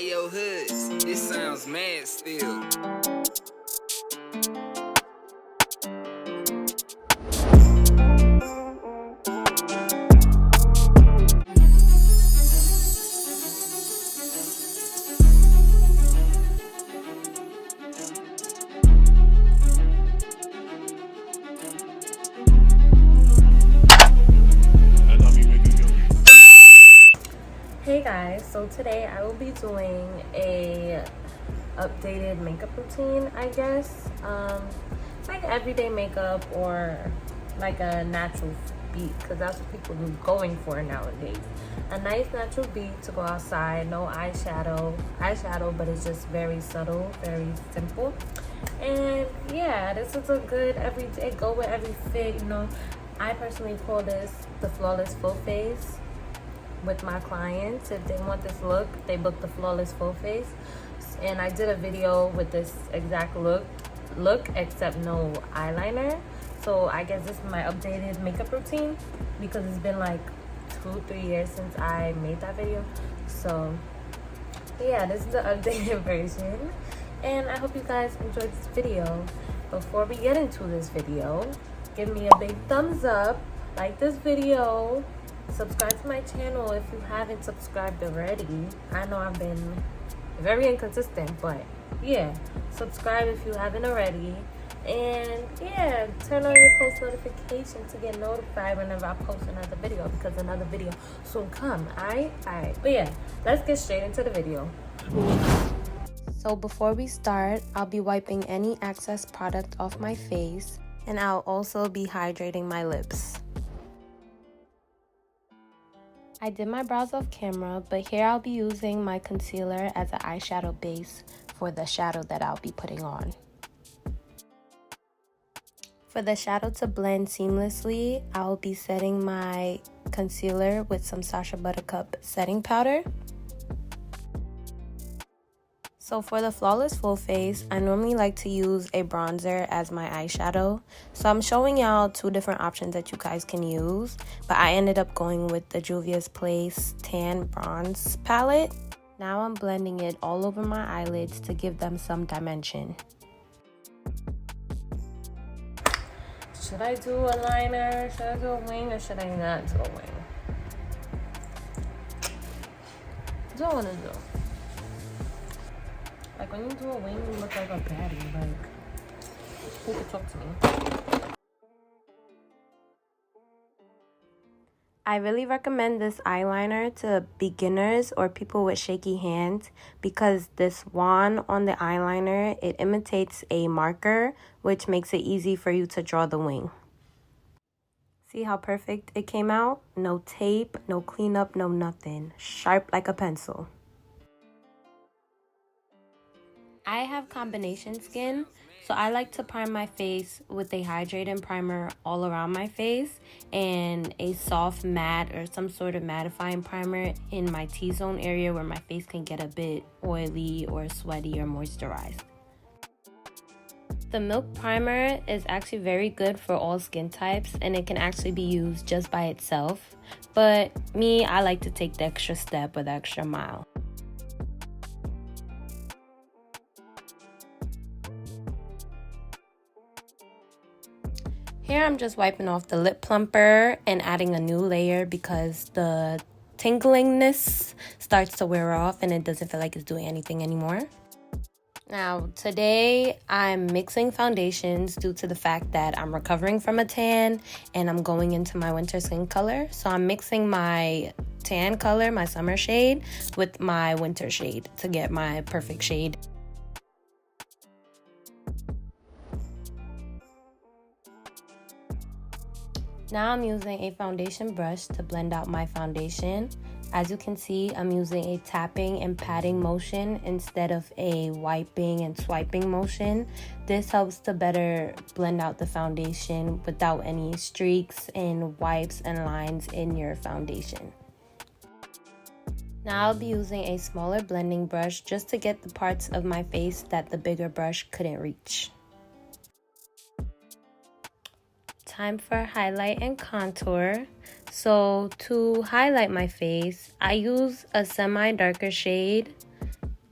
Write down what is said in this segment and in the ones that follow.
Hey yo, Hoods, this sounds mad still. Hey guys, so today I will be doing a updated makeup routine, I guess. Like everyday makeup or like a natural beat, because that's what people are going for nowadays. A nice natural beat to go outside, no eyeshadow, but it's just very subtle, very simple. And yeah, this is a good everyday, go with every fit, you know. I personally call this the flawless full face with my clients. If they want this look, they book the flawless full face. And I did a video with this exact look except no eyeliner. So I guess this is my updated makeup routine because it's been like 2-3 years since I made that video. So yeah, this is the updated version, and I hope you guys enjoyed this video. Before we get into this video, give me a big thumbs up, like this video, subscribe to my channel if you haven't subscribed already. I know I've been very inconsistent, but yeah, subscribe if you haven't already. And yeah, turn on your post notification to get notified whenever I post another video, because another video soon come. Alright. But yeah, let's get straight into the video. So before we start, I'll be wiping any excess product off my face, and I'll also be hydrating my lips. I did my brows off camera, but here I'll be using my concealer as an eyeshadow base for the shadow that I'll be putting on. For the shadow to blend seamlessly, I'll be setting my concealer with some Sacha Buttercup setting powder. So for the flawless full face, I normally like to use a bronzer as my eyeshadow. So I'm showing y'all two different options that you guys can use, but I ended up going with the Juvia's Place Tan Bronze palette. Now I'm blending it all over my eyelids to give them some dimension. Should I do a liner? Should I do a wing, or should I not do a wing? What do I want to do? Like, when you do a wing, you look like a baddie. Like, who could talk to me? I really recommend this eyeliner to beginners or people with shaky hands, because this wand on the eyeliner, it imitates a marker, which makes it easy for you to draw the wing. See how perfect it came out? No tape, no cleanup, no nothing. Sharp like a pencil. I have combination skin, so I like to prime my face with a hydrating primer all around my face and a soft matte or some sort of mattifying primer in my T-zone area where my face can get a bit oily or sweaty or moisturized. The Milk Primer is actually very good for all skin types, and it can actually be used just by itself. But me, I like to take the extra step or the extra mile. Here I'm just wiping off the lip plumper and adding a new layer because the tinglingness starts to wear off and it doesn't feel like it's doing anything anymore. Now today I'm mixing foundations due to the fact that I'm recovering from a tan and I'm going into my winter skin color. So I'm mixing my tan color, my summer shade, with my winter shade to get my perfect shade. Now I'm using a foundation brush to blend out my foundation. As you can see, I'm using a tapping and patting motion instead of a wiping and swiping motion. This helps to better blend out the foundation without any streaks and wipes and lines in your foundation. Now I'll be using a smaller blending brush just to get the parts of my face that the bigger brush couldn't reach. Time for highlight and contour. So to highlight my face, I use a semi-darker shade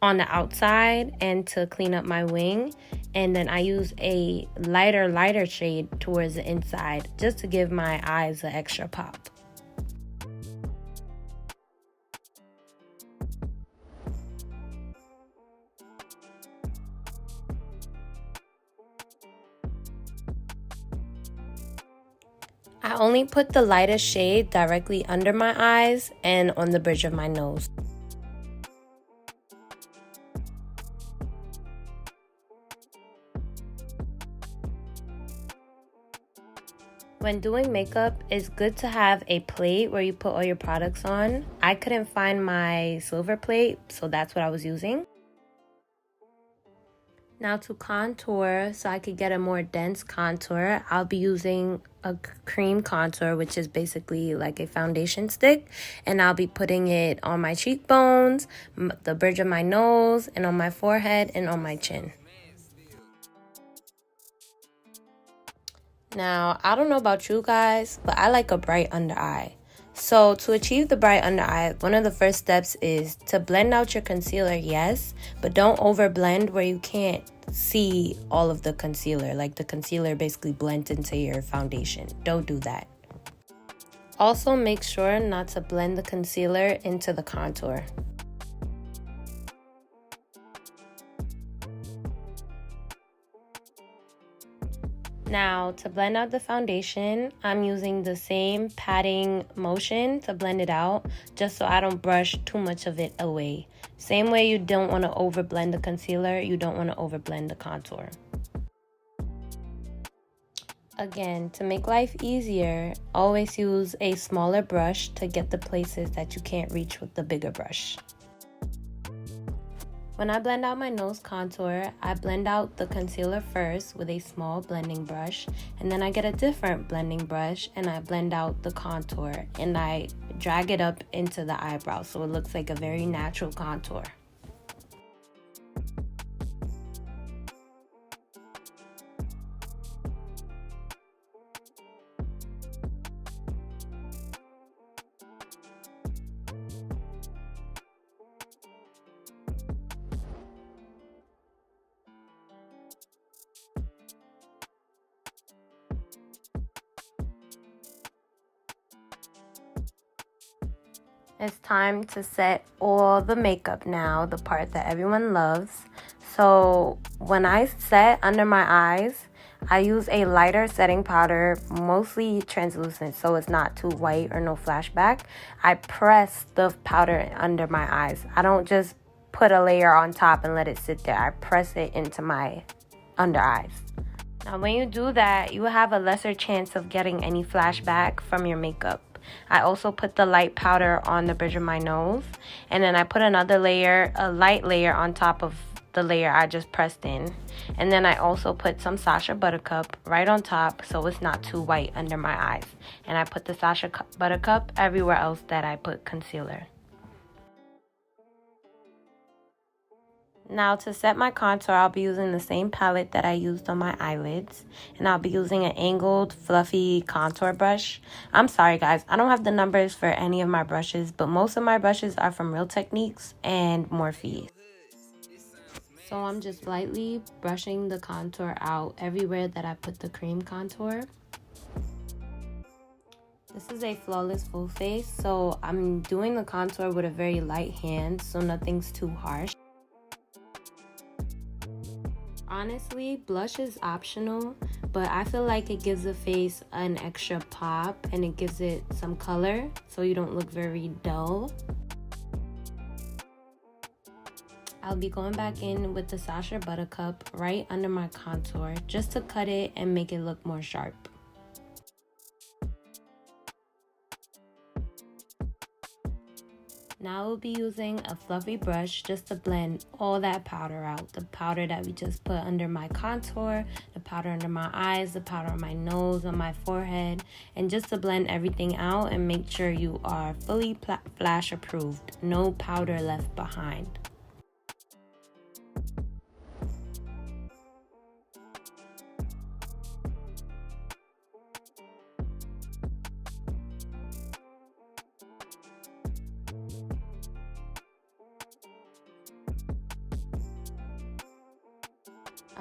on the outside and to clean up my wing. And then I use a lighter shade towards the inside just to give my eyes an extra pop. I only put the lightest shade directly under my eyes and on the bridge of my nose. When doing makeup, it's good to have a plate where you put all your products on. I couldn't find my silver plate, so that's what I was using. Now to contour, so I could get a more dense contour, I'll be using a cream contour, which is basically like a foundation stick. And I'll be putting it on my cheekbones, the bridge of my nose, and on my forehead and on my chin. Now, I don't know about you guys, but I like a bright under eye. So to achieve the bright under eye, one of the first steps is to blend out your concealer, yes, but don't over blend where you can't see all of the concealer. Like the concealer basically blends into your foundation. Don't do that. Also, make sure not to blend the concealer into the contour. Now, to blend out the foundation, I'm using the same patting motion to blend it out, just so I don't brush too much of it away. Same way you don't want to over blend the concealer, you don't want to over blend the contour. Again, to make life easier, always use a smaller brush to get the places that you can't reach with the bigger brush. When I blend out my nose contour, I blend out the concealer first with a small blending brush, and then I get a different blending brush and I blend out the contour and I drag it up into the eyebrow so it looks like a very natural contour. It's time to set all the makeup now, the part that everyone loves. So when I set under my eyes, I use a lighter setting powder, mostly translucent, so it's not too white or no flashback. I press the powder under my eyes. I don't just put a layer on top and let it sit there. I press it into my under eyes. Now when you do that, you have a lesser chance of getting any flashback from your makeup. I also put the light powder on the bridge of my nose, and then I put another layer, a light layer on top of the layer I just pressed in. And then I also put some Sacha Buttercup right on top so it's not too white under my eyes. And I put the Sacha Buttercup everywhere else that I put concealer. Now to set my contour, I'll be using the same palette that I used on my eyelids. And I'll be using an angled, fluffy contour brush. I'm sorry guys, I don't have the numbers for any of my brushes, but most of my brushes are from Real Techniques and Morphe. So I'm just lightly brushing the contour out everywhere that I put the cream contour. This is a flawless full face, so I'm doing the contour with a very light hand so nothing's too harsh. Honestly, blush is optional, but I feel like it gives the face an extra pop and it gives it some color so you don't look very dull. I'll be going back in with the Sacha Buttercup right under my contour just to cut it and make it look more sharp. Now we'll be using a fluffy brush just to blend all that powder out. The powder that we just put under my contour, the powder under my eyes, the powder on my nose, on my forehead, and just to blend everything out and make sure you are fully flash approved. No powder left behind.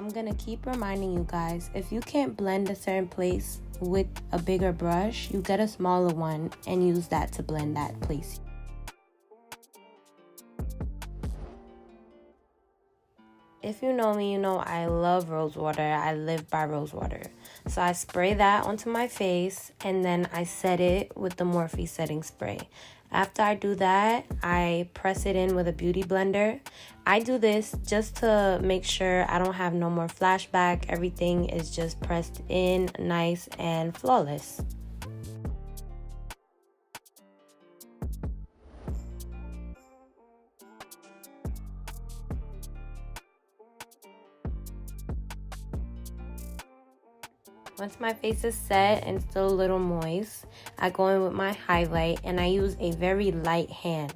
I'm gonna keep reminding you guys, if you can't blend a certain place with a bigger brush, you get a smaller one and use that to blend that place. If you know me, you know I love rose water. I live by rose water. So I spray that onto my face and then I set it with the Morphe setting spray. After I do that, I press it in with a beauty blender. I do this just to make sure I don't have no more flashback. Everything is just pressed in nice and flawless. Once my face is set and still a little moist, I go in with my highlight and I use a very light hand.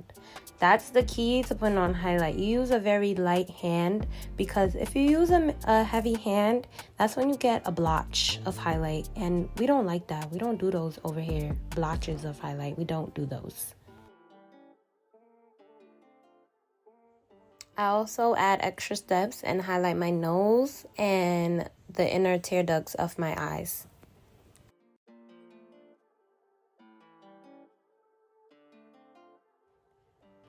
That's the key to putting on highlight. You use a very light hand because if you use a heavy hand, that's when you get a blotch of highlight. And we don't like that. We don't do those over here. Blotches of highlight. We don't do those. I also add extra steps and highlight my nose and the inner tear ducts of my eyes.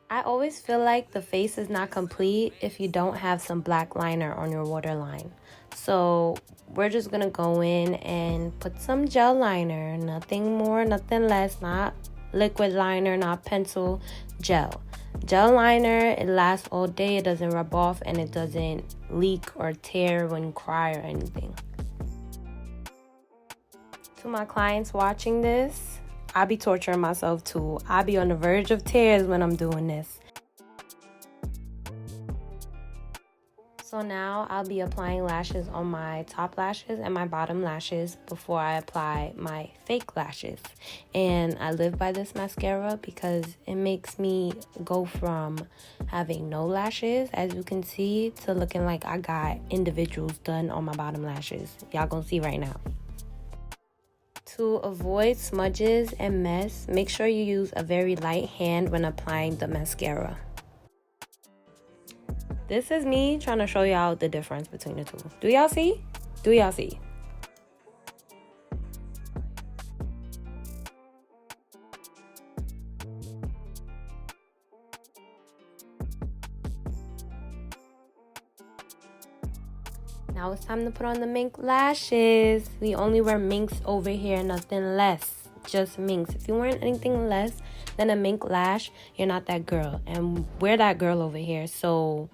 I always feel like the face is not complete if you don't have some black liner on your waterline. So we're just gonna go in and put some gel liner, nothing more, nothing less, not liquid liner, not pencil, gel. Gel liner, it lasts all day, it doesn't rub off, and it doesn't leak or tear when you cry or anything. To my clients watching this, I be torturing myself too. I be on the verge of tears when I'm doing this. So now I'll be applying lashes on my top lashes and my bottom lashes before I apply my fake lashes. And I live by this mascara because it makes me go from having no lashes, as you can see, to looking like I got individuals done on my bottom lashes. Y'all gonna see right now. To avoid smudges and mess, make sure you use a very light hand when applying the mascara. This is me trying to show y'all the difference between the two. Do y'all see? Do y'all see? Now it's time to put on the mink lashes. We only wear minks over here, nothing less. Just minks. If you wear anything less than a mink lash, you're not that girl. And we're that girl over here. So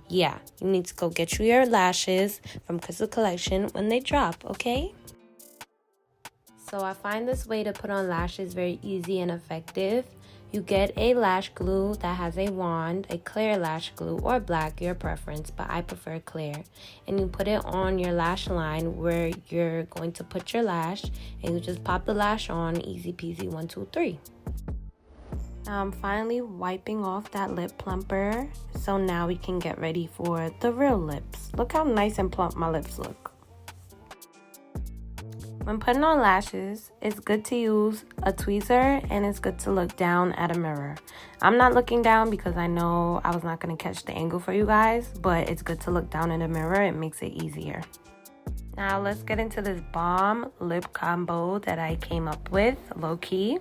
yeah, you need to go get you your lashes from Crystal Collection when they drop, okay? So I find this way to put on lashes very easy and effective. You get a lash glue that has a wand, a clear lash glue or black, your preference, but I prefer clear. And you put it on your lash line where you're going to put your lash, and you just pop the lash on, easy peasy, 1, 2, 3. Now I'm finally wiping off that lip plumper, so now we can get ready for the real lips. Look how nice and plump my lips look. When putting on lashes, it's good to use a tweezer and it's good to look down at a mirror. I'm not looking down because I know I was not going to catch the angle for you guys, but it's good to look down in the mirror. It makes it easier. Now let's get into this bomb lip combo that I came up with, low-key.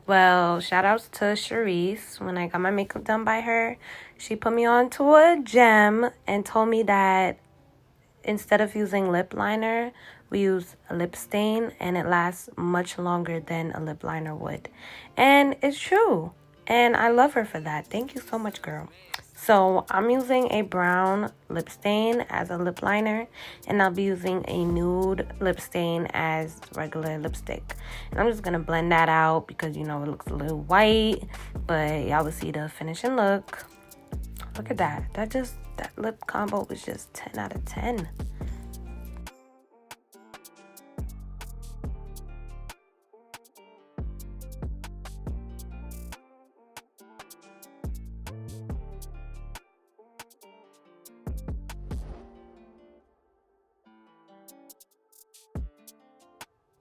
Well, shout outs to Charisse. When I got my makeup done by her, she put me on to a gem and told me that instead of using lip liner, we use a lip stain and it lasts much longer than a lip liner would. And it's true. And I love her for that. Thank you so much, girl. So I'm using a brown lip stain as a lip liner, and I'll be using a nude lip stain as regular lipstick. And I'm just going to blend that out because, you know, it looks a little white, but y'all will see the finishing look. Look at that. That lip combo was just 10 out of 10.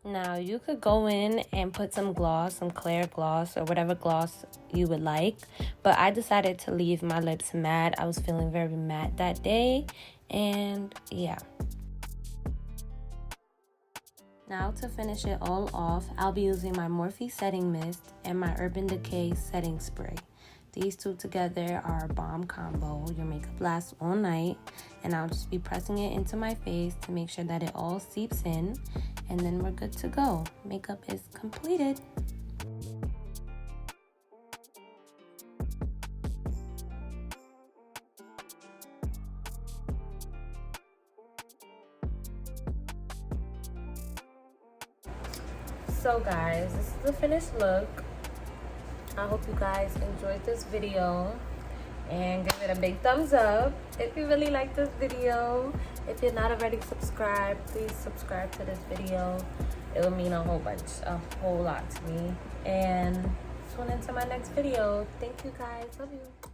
Now you could go in and put some gloss, some clear gloss or whatever gloss you would like, but I decided to leave my lips matte. I was feeling very matte that day, And yeah. Now to finish it all off, I'll be using my Morphe setting mist and my Urban Decay setting spray. These two together are a bomb combo. Your makeup lasts all night, and I'll just be pressing it into my face to make sure that it all seeps in, and then we're good to go. Makeup is completed. So guys, this is the finished look. I hope you guys enjoyed this video and give it a big thumbs up if you really like this video. If you're not already subscribed, please subscribe to this video. It will mean a whole lot to me. And tune into my next video. Thank you guys. Love you.